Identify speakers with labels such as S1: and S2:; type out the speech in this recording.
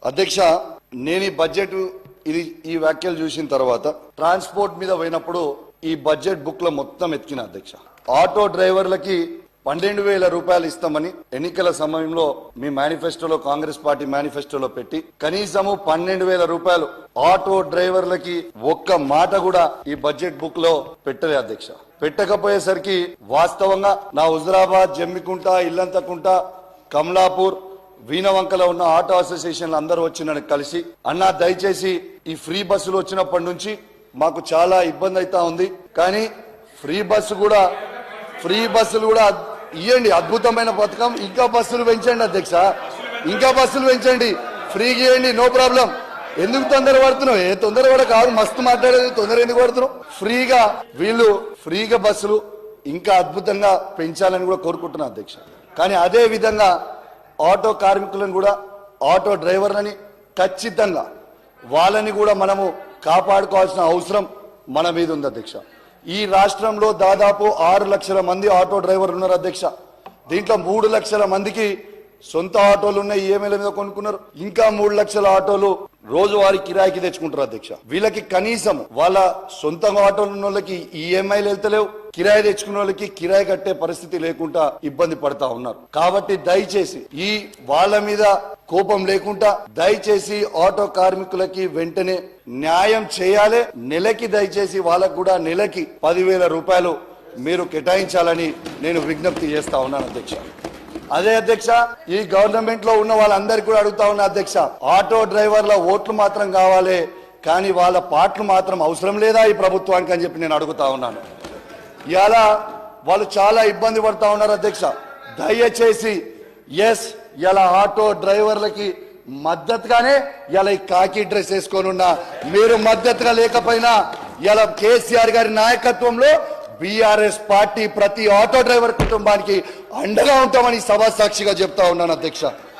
S1: అధ్యక్ష, నేను ఈ బడ్జెట్ ఈ వ్యాఖ్యలు చూసిన తర్వాత ట్రాన్స్పోర్ట్ మీద పోయినప్పుడు ఈ బడ్జెట్ బుక్ లో మొత్తం ఎత్తికిన అధ్యక్ష. ఆటో డ్రైవర్లకి 12,000 రూపాయలు ఇస్తామని ఎన్నికల సమయంలో మీ మేనిఫెస్టోలో, కాంగ్రెస్ పార్టీ మేనిఫెస్టోలో పెట్టి కనీసము 12,000 రూపాయలు ఆటో డ్రైవర్లకి ఒక్క మాట కూడా ఈ బడ్జెట్ బుక్ లో పెట్టలే అధ్యక్ష. పెట్టకపోయేసరికి వాస్తవంగా నా హుజరాబాద్, జమ్మికుంట, ఇల్లంతకుంట, కమలాపూర్, వీణవంకలో ఉన్న ఆటో అసోసియేషన్లు అందరూ వచ్చి నన్ను కలిసి, అన్నా దయచేసి ఈ ఫ్రీ బస్సులు వచ్చినప్పటి నుంచి మాకు చాలా ఇబ్బంది అవుతా ఉంది, కానీ ఫ్రీ బస్సులు కూడా ఇవ్వండి, అద్భుతమైన పథకం, ఇంకా బస్సులు పెంచండి అధ్యక్ష, ఇంకా బస్సులు పెంచండి, ఫ్రీగా ఇవ్వండి, నో ప్రాబ్లం. ఎందుకు తొందర పడుతున్నావు? ఏ తొందర కూడా కాదు, మస్తు మాట్లాడేది, తొందర ఎందుకు పడుతున్నావు? ఫ్రీగా బస్సులు ఇంకా అద్భుతంగా పెంచాలని కూడా కోరుకుంటున్నాను అధ్యక్ష. కానీ అదే విధంగా ఆటో కార్మికులను కూడా, ఆటో డ్రైవర్లని ఖచ్చితంగా వాళ్ళని కూడా మనము కాపాడుకోవాల్సిన అవసరం మన మీద ఉంది అధ్యక్ష. ఈ రాష్ట్రంలో దాదాపు 6 లక్షల మంది ఆటో డ్రైవర్లు ఉన్నారు అధ్యక్ష. దీంట్లో 3 లక్షల మందికి సొంత ఆటోలు ఉన్నాయి, ఈఎంఐల మీద కొనుక్కున్నారు. ఇంకా 3 లక్షల ఆటోలు రోజువారీ కిరాయికి తెచ్చుకుంటారు అధ్యక్ష. వీళ్ళకి కనీసం వాళ్ళ సొంత ఆటోలు ఉన్న వాళ్ళకి ఈఎంఐలు వెళ్తలేవు, కిరాయి తెచ్చుకున్న వాళ్ళకి కిరాయి కట్టే పరిస్థితి లేకుండా ఇబ్బంది పడతా ఉన్నారు. కాబట్టి దయచేసి వాళ్ళ మీద కోపం లేకుండా దయచేసి ఆటో కార్మికులకి వెంటనే న్యాయం చేయాలి. నెలకి దయచేసి వాళ్ళకు కూడా నెలకి 10,000 రూపాయలు మీరు కేటాయించాలని నేను విజ్ఞప్తి చేస్తా ఉన్నాను అధ్యక్ష. అదే అధ్యక్ష, ఈ గవర్నమెంట్ లో ఉన్న వాళ్ళందరికీ కూడా అడుగుతా ఉన్నా అధ్యక్ష, ఆటో డ్రైవర్ల ఓట్లు మాత్రం కావాలి, కానీ వాళ్ళ పాటలు మాత్రం అవసరం లేదా ఈ ప్రభుత్వానికి అని చెప్పి నేను అడుగుతా ఉన్నాను. ఇలా వాళ్ళు చాలా ఇబ్బంది పడతా ఉన్నారు అధ్యక్ష. దయచేసి ఇలా ఆటో డ్రైవర్లకి మద్దతుగానే ఇలా ఈ కాకి డ్రెస్ వేసుకొని ఉన్నా, మీరు మద్దతుగా లేకపోయినా ఇలా కేసీఆర్ గారి నాయకత్వంలో బీఆర్ఎస్ పార్టీ ప్రతి ఆటో డ్రైవర్ కుటుంబానికి అండగా ఉంటామని సభా సాక్షిగా చెప్తా ఉన్నాను అధ్యక్ష.